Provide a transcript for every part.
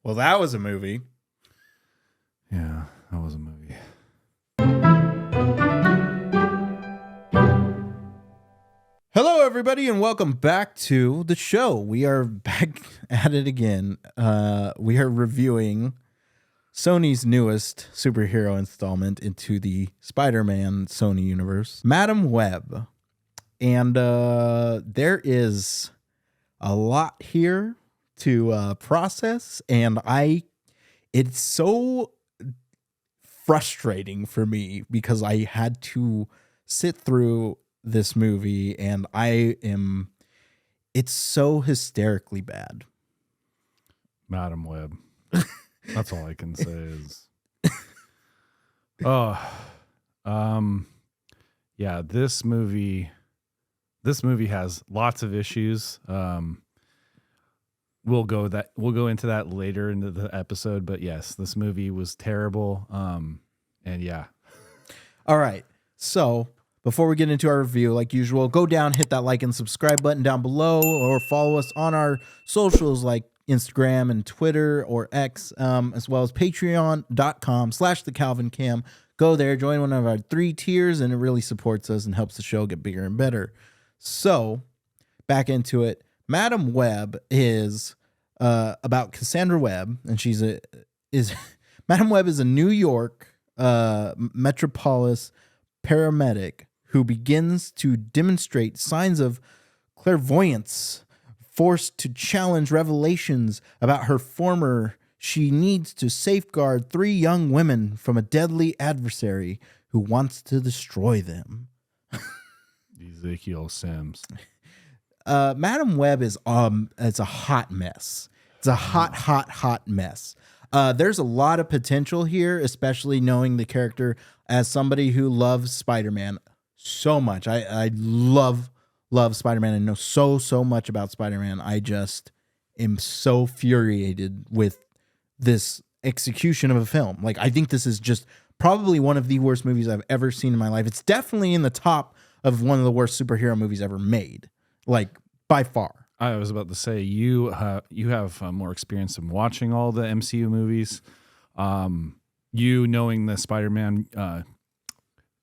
Well, that was a movie. Yeah, that was a movie. Hello, everybody, and welcome back to the show. We are back at it again. We are reviewing Sony's newest superhero installment into the Spider-Man Sony universe, Madam Web. And there is a lot here to process, and it's so frustrating for me because I had to sit through this movie, and it's so hysterically bad. Madam Web. That's all I can say is yeah, this movie has lots of issues. We'll go into that later into the episode, but yes, this movie was terrible. And yeah. All right. So before we get into our review, like usual, go down, hit that like and subscribe button down below, or follow us on our socials like Instagram and Twitter or X, as well as patreon.com/thecalvincam. Go there, join one of our 3 tiers, and it really supports us and helps the show get bigger and better. So back into it. Madam Web is about Cassandra Webb, and Madam Web is a New York metropolis paramedic who begins to demonstrate signs of clairvoyance, forced to challenge revelations about her former. She needs to safeguard 3 young women from a deadly adversary who wants to destroy them. Ezekiel Sims. Madam Web is it's a hot mess. It's a hot mess. There's a lot of potential here, especially knowing the character as somebody who loves Spider-Man so much. I love Spider-Man and know so much about Spider-Man. I just am so infuriated with this execution of a film. Like, I think this is just probably one of the worst movies I've ever seen in my life. It's definitely in the top of one of the worst superhero movies ever made, like by far. I was about to say you have more experience in watching all the MCU movies. You knowing the Spider-Man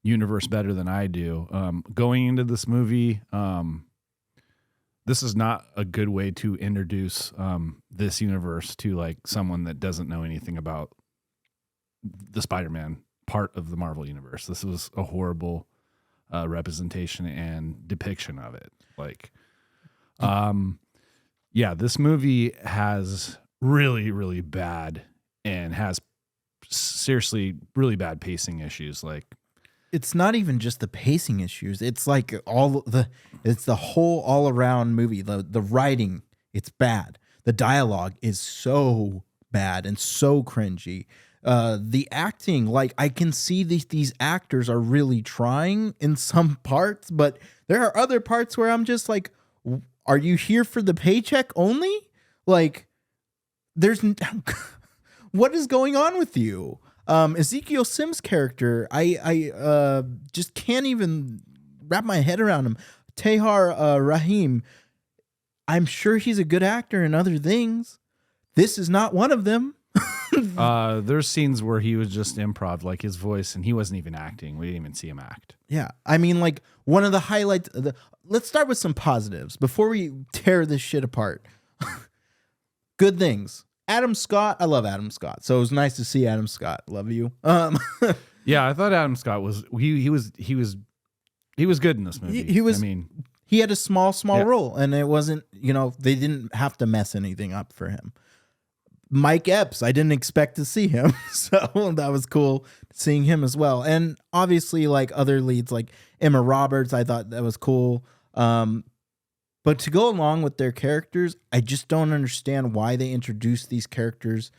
universe better than I do. Going into this movie, this is not a good way to introduce this universe to like someone that doesn't know anything about the Spider-Man part of the Marvel universe. This was a horrible representation and depiction of it. Like, yeah, this movie has really, really bad and has seriously really bad pacing issues. Like, it's not even just the pacing issues. It's like it's the whole all around movie. The writing, it's bad. The dialogue is so bad and so cringy. The acting, like I can see these actors are really trying in some parts, but there are other parts where I'm just like, are you here for the paycheck only? Like, what is going on with you? Ezekiel Sims' character, I just can't even wrap my head around him. Tahar Rahim, I'm sure he's a good actor in other things. This is not one of them. There's scenes where he was just improv, like his voice, and he wasn't even acting. We didn't even see him act. Yeah, I mean, like one of the highlights. Let's start with some positives before we tear this shit apart. Good things. Adam Scott, I love Adam Scott, so it was nice to see Adam Scott. Love you. Yeah, I thought Adam Scott was he was good in this movie. He was. I mean, he had a small role, and it wasn't. They didn't have to mess anything up for him. Mike Epps, I didn't expect to see him, so that was cool seeing him as well. And obviously, like other leads, like Emma Roberts, I thought that was cool. But to go along with their characters, I just don't understand why they introduced these characters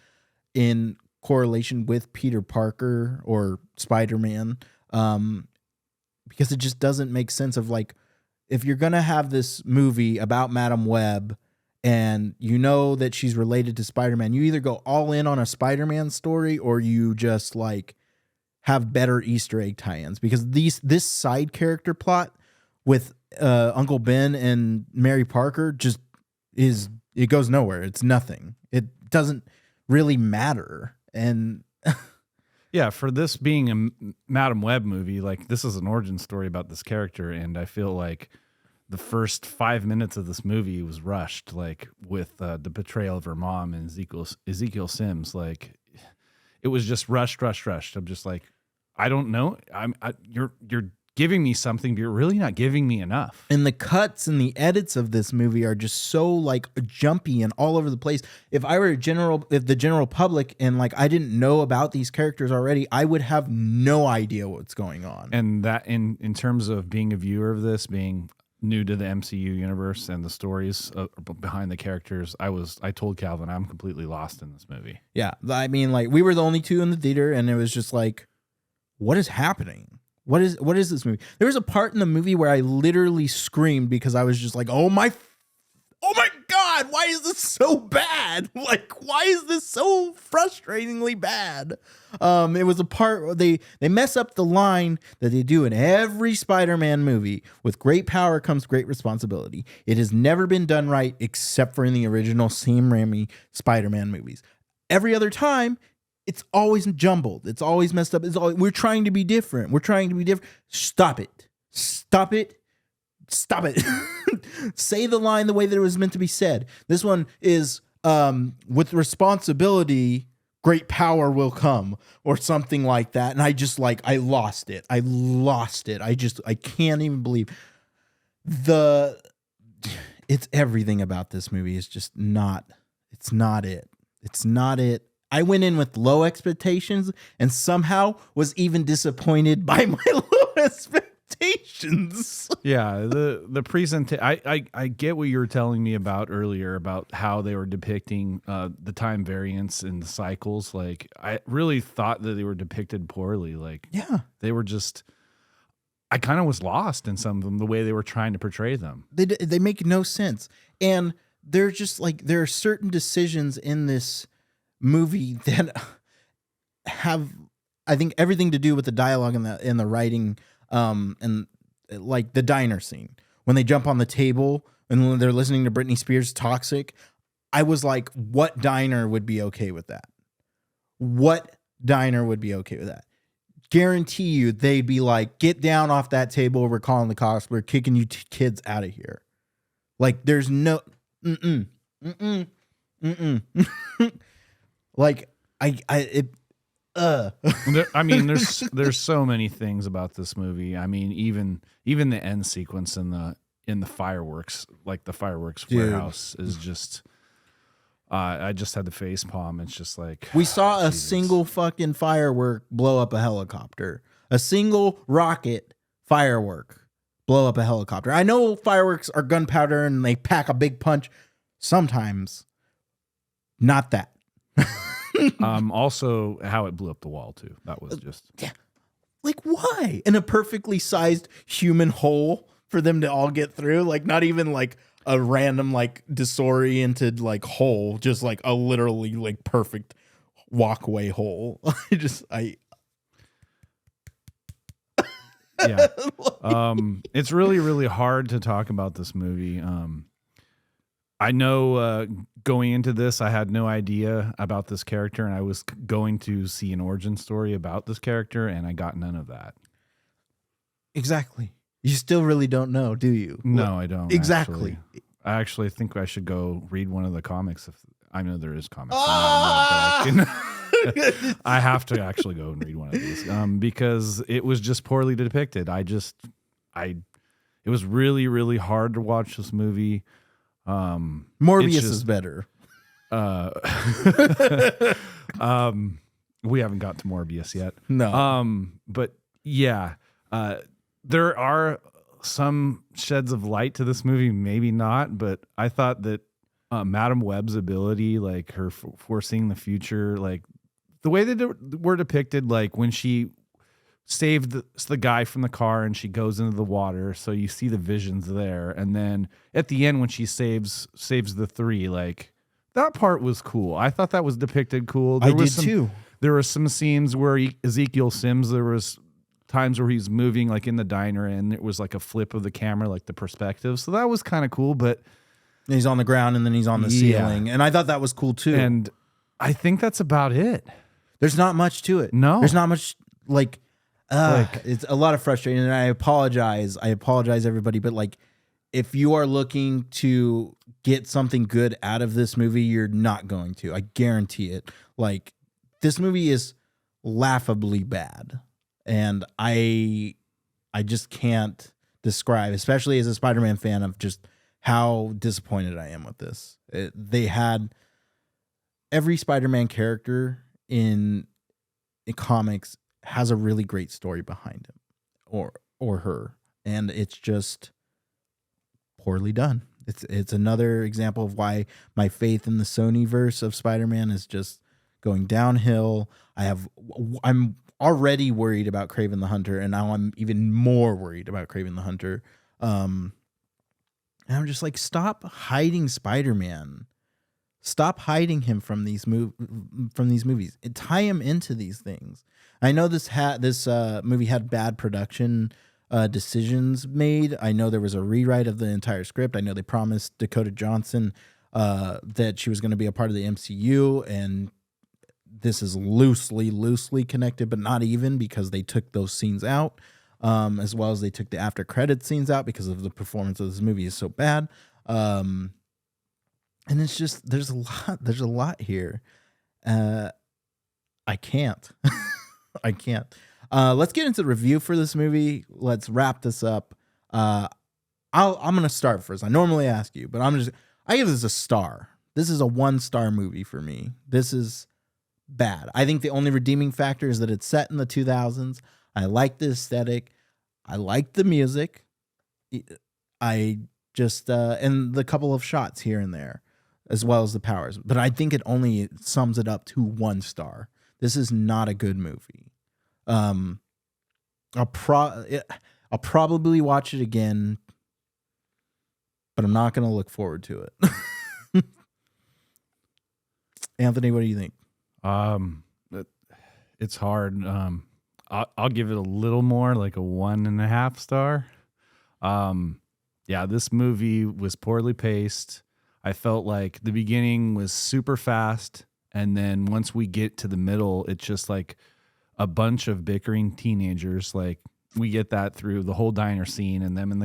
in correlation with Peter Parker or Spider-Man, because it just doesn't make sense of like, if you're going to have this movie about Madam Web and you know that she's related to Spider-Man, you either go all in on a Spider-Man story or you just like have better Easter egg tie-ins, because this side character plot with Uncle Ben and Mary Parker just it goes nowhere. It's nothing. It doesn't really matter. And Yeah, for this being a Madam Web movie, like this is an origin story about this character, and I feel like the first 5 minutes of this movie was rushed, like with the betrayal of her mom and Ezekiel Sims. Like it was just rushed. I'm just like, I don't know. You're giving me something, but you're really not giving me enough. And the cuts and the edits of this movie are just so like jumpy and all over the place. If I were if the general public and like I didn't know about these characters already, I would have no idea what's going on. And that in terms of being a viewer of this, being new to the MCU universe and the stories behind the characters, I told Calvin I'm completely lost in this movie. Yeah, I mean, like we were the only two in the theater, and it was just like, what is happening? What is this movie? There was a part in the movie where I literally screamed because I was just like, oh my God, why is this so bad? Like, why is this so frustratingly bad? It was a part where they mess up the line that they do in every Spider-Man movie. With great power comes great responsibility. It has never been done right except for in the original Sam Raimi Spider-Man movies. Every other time, it's always jumbled. It's always messed up. We're trying to be different. Stop it. Say the line the way that it was meant to be said. This one is with responsibility, great power will come, or something like that. And I just I lost it. I can't even believe it's everything about this movie is just not it. It's not it. I went in with low expectations and somehow was even disappointed by my low expectations. Yeah, the presentation. I get what you were telling me about earlier about how they were depicting the time variance and the cycles. Like I really thought that they were depicted poorly. Like Yeah. they were just. I kind of was lost in some of them, the way they were trying to portray them. They make no sense, and they're just like there are certain decisions in this movie that have, I think, everything to do with the dialogue and the writing, and like the diner scene when they jump on the table and when they're listening to Britney Spears' "Toxic." I was like, what diner would be okay with that? What diner would be okay with that? Guarantee you they'd be like, get down off that table. We're calling the cops. We're kicking you kids out of here. Like there's no like I mean, there's so many things about this movie. I mean, even the end sequence in the fireworks, like the fireworks warehouse, is just. I just had the face palm. It's just like we saw a single fucking firework blow up a helicopter. A single rocket firework blow up a helicopter. I know fireworks are gunpowder and they pack a big punch. Sometimes, not that. Also, how it blew up the wall too. That was just like why? In a perfectly sized human hole for them to all get through. Like not even like a random like disoriented like hole, just like a literally like perfect walkway hole. Yeah. It's really, really hard to talk about this movie. I know going into this, I had no idea about this character, and I was going to see an origin story about this character, and I got none of that. Exactly. You still really don't know, do you? No, I don't. Exactly. I actually think I should go read one of the comics. If I know there is comics. I have to actually go and read one of these because it was just poorly depicted. It was really, really hard to watch this movie. Morbius is better. We haven't got to Morbius yet. No. But yeah, there are some sheds of light to this movie, maybe not, but I thought that Madam Web's ability, like her foreseeing the future, like the way that were depicted, like when she saved the guy from the car and she goes into the water, so you see the visions there, and then at the end when she saves the three, like that part was cool. I thought that was depicted cool. I did too. There were some scenes where Ezekiel Sims, there was times where he's moving like in the diner and it was like a flip of the camera, like the perspective. So that was kind of cool, but he's on the ground and then he's on the ceiling. And I thought that was cool too. And I think that's about it. There's not much to it. No. There's not much it's a lot of frustration, and I apologize. I apologize, everybody, but like, if you are looking to get something good out of this movie, you're not going to. I guarantee it. Like, this movie is laughably bad, and I just can't describe, especially as a Spider-Man fan, of just how disappointed I am with this. They had every Spider-Man character in comics has a really great story behind him or her, and it's just poorly done. It's another example of why my faith in the Sonyverse of Spider-Man is just going downhill. I'm already worried about Kraven the Hunter, and now I'm even more worried about Kraven the Hunter. And I'm just like, stop hiding Spider-Man. Stop hiding him from these movies. Tie him into these things. I know this movie had bad production decisions made. I know there was a rewrite of the entire script. I know they promised Dakota Johnson that she was going to be a part of the MCU, and this is loosely connected, but not even, because they took those scenes out, as well as they took the after credit scenes out because of the performance of this movie is so bad. And it's just, there's a lot here. I can't. I can't. Let's get into the review for this movie. Let's wrap this up. I'm going to start first. I normally ask you, but I give this a star. This is a 1-star movie for me. This is bad. I think the only redeeming factor is that it's set in the 2000s. I like the aesthetic. I like the music. I just, and the couple of shots here and there, as well as the powers. But I think it only sums it up to 1 star. This is not a good movie. I'll probably watch it again, but I'm not going to look forward to it. Anthony, what do you think? It's hard. I'll give it a little more, like a 1.5 star. Yeah, this movie was poorly paced. I felt like the beginning was super fast, and then once we get to the middle, it's just like a bunch of bickering teenagers. Like, we get that through the whole diner scene and them in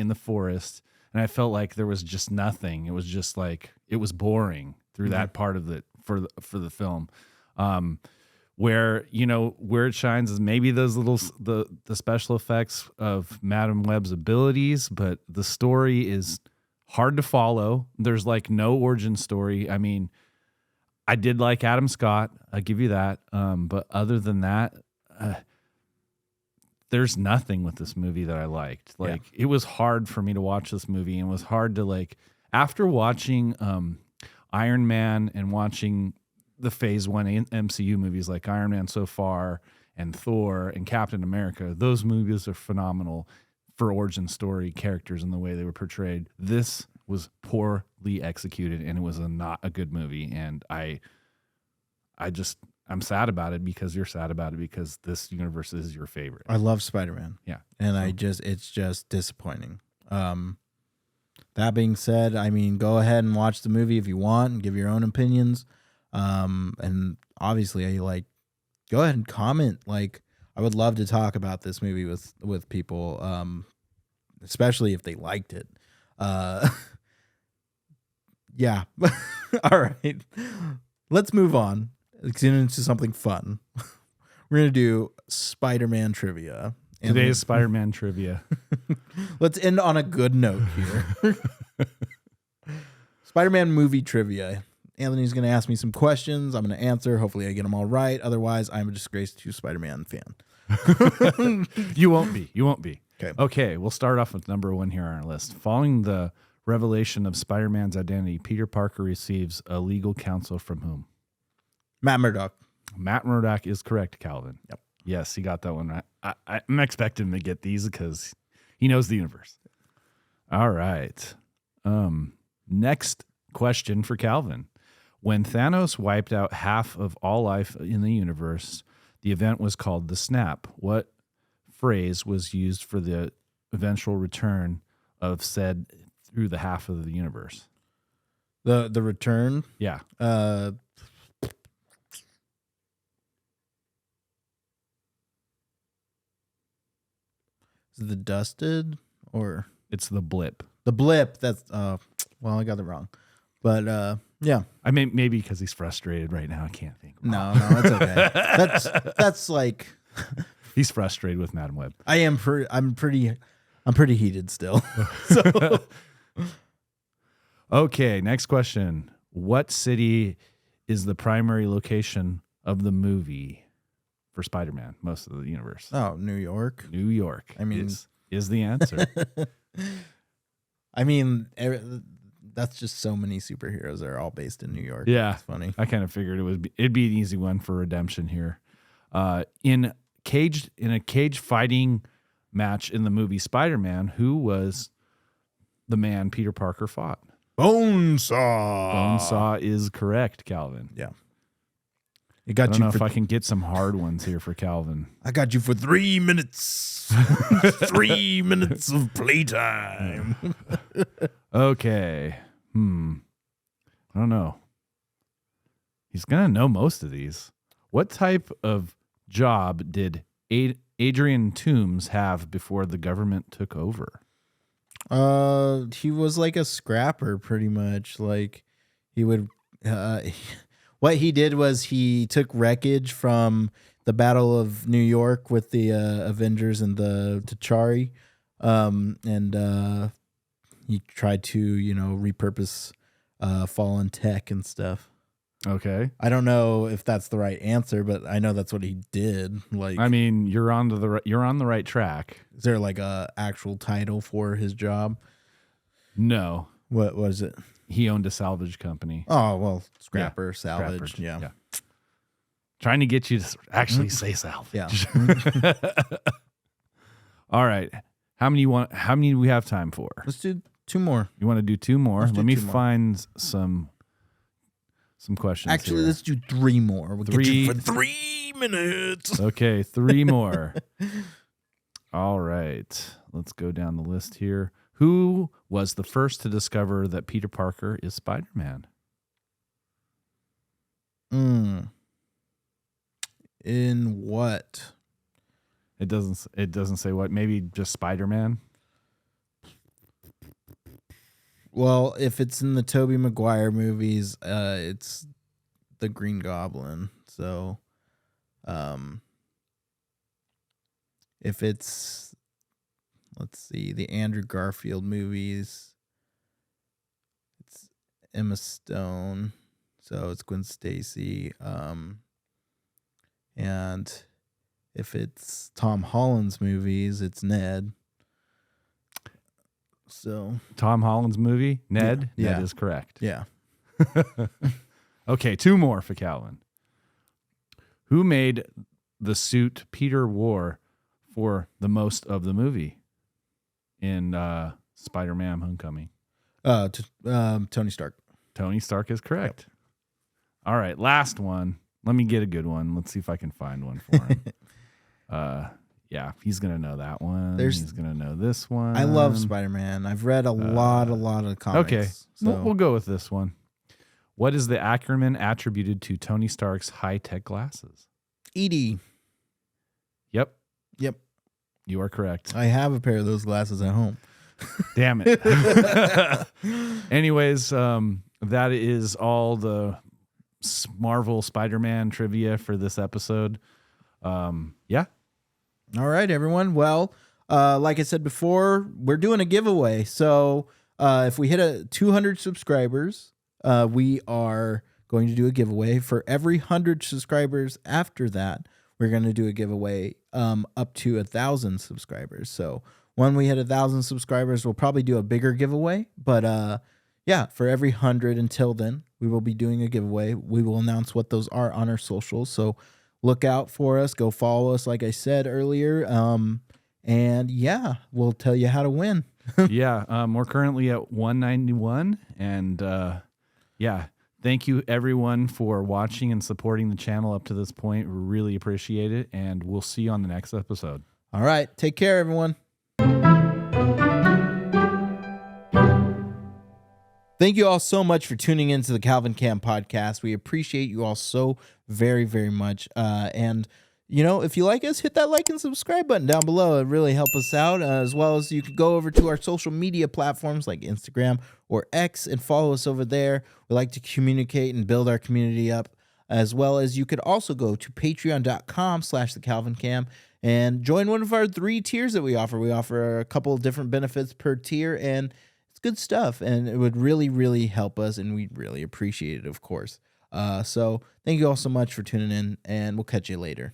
the forest, and I felt like there was just nothing. It was just like, it was boring through that part of it for the film. Where it shines is maybe those little the special effects of Madam Web's abilities, but the story is hard to follow. There's like no origin story. I mean, I did like Adam Scott. I'll give you that. But other than that, there's nothing with this movie that I liked. Like, It was hard for me to watch this movie, and it was hard to, like, after watching Iron Man and watching the Phase 1 MCU movies like Iron Man so far and Thor and Captain America, those movies are phenomenal for origin story, characters, and the way they were portrayed. This was poorly executed, and it was not a good movie. And I'm sad about it because you're sad about it, because this universe is your favorite. I love Spider-Man. Yeah. And it's just disappointing. That being said, I mean, go ahead and watch the movie if you want and give your own opinions. And obviously, go ahead and comment. Like, I would love to talk about this movie with people, especially if they liked it. Yeah. All right. Let's move on. Let's get into something fun. We're going to do Spider-Man trivia. Today's Spider-Man trivia. Let's end on a good note here. Spider-Man movie trivia. Anthony's going to ask me some questions. I'm going to answer. Hopefully I get them all right. Otherwise, I'm a disgrace to Spider-Man fan. You won't be. Okay, we'll start off with number 1 here on our list. Following the revelation of Spider-Man's identity, Peter Parker receives a legal counsel from whom? Matt Murdock. Matt Murdock is correct, Calvin. Yep. Yes, he got that one right. I'm expecting him to get these because he knows the universe. All right. Next question for Calvin. When Thanos wiped out half of all life in the universe, the event was called the Snap. What phrase was used for the eventual return of said through the half of the universe? The return? Yeah. Is it the Dusted or It's the Blip. the Blip? That's well, I got it wrong, but yeah. I mean, maybe because he's frustrated right now. I can't think. No, that's okay. that's like He's frustrated with Madam Web. I'm pretty heated still. So Okay, next question. What city is the primary location of the movie for Spider-Man, most of the universe? New York. New York. I mean- is the answer. I mean, that's just so many superheroes that are all based in New York. Yeah. It's funny. I kind of figured it'd be an easy one for redemption here. In a cage fighting match in the movie Spider-Man, who was the man Peter Parker fought? Bonesaw. Bonesaw is correct, Calvin. Yeah. I It got don't you know for if I can get some hard ones here for Calvin. I got you for 3 minutes. 3 minutes of playtime. Okay. I don't know. He's going to know most of these. What type of job did Adrian Toomes have before the government took over? He was like a scrapper pretty much. Like he would what he did was he took wreckage from the Battle of New York with the Avengers and the T'Chari. And he tried to, repurpose fallen tech and stuff. Okay. I don't know if that's the right answer, but I know that's what he did. Like, I mean, you're on the right track. is there like a actual title for his job? No. What was it? He owned a salvage company. Oh, well, scrapper, Yeah, salvage. scrapper. Yeah. Trying to get you to actually say salvage. Yeah. All right. How many do we have time for? Let's do 2 more. You want to do 2 more? Let's do Let me 2 more. find some questions. Actually, here. let's do 3 more. We'll get you for 3 minutes. Okay, 3 more. All right. Let's go down the list here. Who was the first to discover that Peter Parker is Spider-Man? In what? It doesn't say what. Maybe just Spider-Man? Well, if it's in the Tobey Maguire movies, it's the Green Goblin. So, if it's, let's see, the Andrew Garfield movies, it's Emma Stone. So it's Gwen Stacy. And if it's Tom Holland's movies, it's Ned. So Tom Holland's movie? Ned? Yeah. Ned is correct. yeah. Okay, 2 more for Calvin. Who made the suit Peter wore for the most of the movie in Spider-Man Homecoming? Tony Stark. Tony Stark is correct. All right, last one. Let me get a good one. Let's see if I can find one for him. Yeah, he's going to know that one. He's going to know this one. I love Spider-Man. I've read a lot of comics. Okay, So. we'll go with this one. What is the acronym attributed to Tony Stark's high-tech glasses? Edie. Yep, Yep. you are correct. I have a pair of those glasses at home. Damn it. Anyways, that is all the Marvel Spider-Man trivia for this episode. Yeah. All right, everyone. Well, like I said before, we're doing a giveaway. So if we hit 200 subscribers, we are going to do a giveaway. For every 100 subscribers after that, we're going to do a giveaway up to 1,000 subscribers. So when we hit 1,000 subscribers, we'll probably do a bigger giveaway. But yeah, for every 100 until then, we will be doing a giveaway. We will announce what those are on our socials. So look out for us. Go follow us, like I said earlier. And yeah, we'll tell you how to win. Yeah. We're currently at 191. And yeah, thank you everyone for watching and supporting the channel up to this point. We really appreciate it. And we'll see you on the next episode. All right. Take care, everyone. Thank you all so much for tuning into the Calvin Cam podcast. We appreciate you all so very, very much. And if you like us, hit that like and subscribe button down below. It really helps us out. As well as you can go over to our social media platforms like Instagram or X and follow us over there. We like to communicate and build our community up. As well as you could also go to patreon.com/thecalvincam and join one of our 3 tiers that we offer. We offer a couple of different benefits per tier, and it's good stuff. And it would really, really help us, and we'd really appreciate it, of course. So thank you all so much for tuning in, and we'll catch you later.